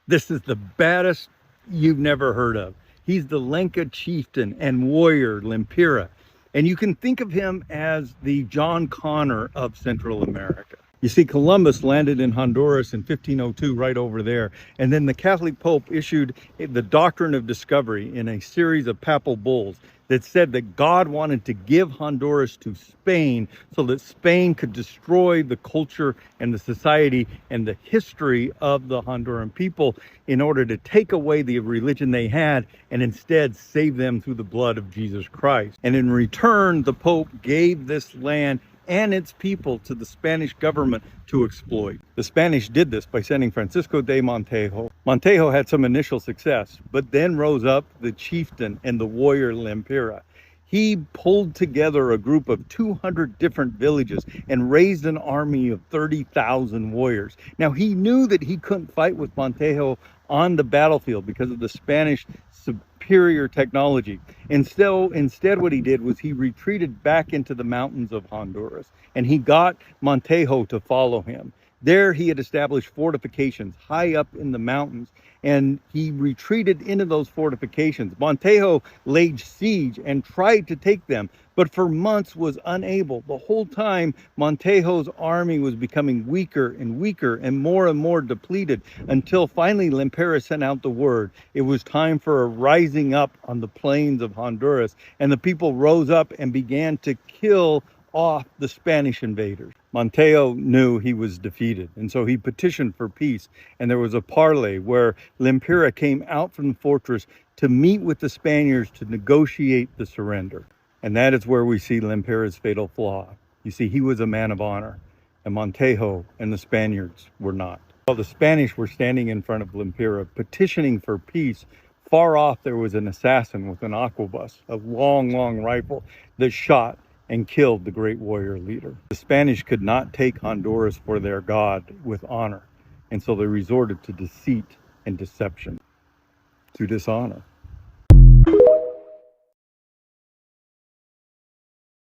This is the baddest you've never heard of. He's the Lenca chieftain and warrior, Lempira. And you can think of him as the John Connor of Central America. You see, Columbus landed in Honduras in 1502, right over there. And then the Catholic Pope issued the doctrine of discovery in a series of papal bulls that said that God wanted to give Honduras to Spain so that Spain could destroy the culture and the society and the history of the Honduran people in order to take away the religion they had and instead save them through the blood of Jesus Christ. And in return, the Pope gave this land and its people to the Spanish government to exploit. The Spanish did this by sending Francisco de Montejo. Montejo had some initial success, but then rose up the chieftain and the warrior Lempira. He pulled together a group of 200 different villages and raised an army of 30,000 warriors. Now, he knew that he couldn't fight with Montejo on the battlefield because of the Spanish superior technology. Instead, what he did was he retreated back into the mountains of Honduras, and he got Montejo to follow him. There he had established fortifications high up in the mountains, and he retreated into those fortifications. Montejo laid siege and tried to take them, but for months was unable. The whole time, Montejo's army was becoming weaker and weaker and more depleted, until finally Lempira sent out the word. It was time for a rising up on the plains of Honduras, and the people rose up and began to kill off the Spanish invaders. Montejo knew he was defeated, and so he petitioned for peace, and there was a parley where Lempira came out from the fortress to meet with the Spaniards to negotiate the surrender. And that is where we see Lempira's fatal flaw. You see, he was a man of honor, and Montejo and the Spaniards were not. While the Spanish were standing in front of Lempira petitioning for peace, far off there was an assassin with an arquebus, a long rifle, that shot and killed the great warrior leader. The Spanish could not take Honduras for their God with honor, and so they resorted to deceit and deception, to dishonor.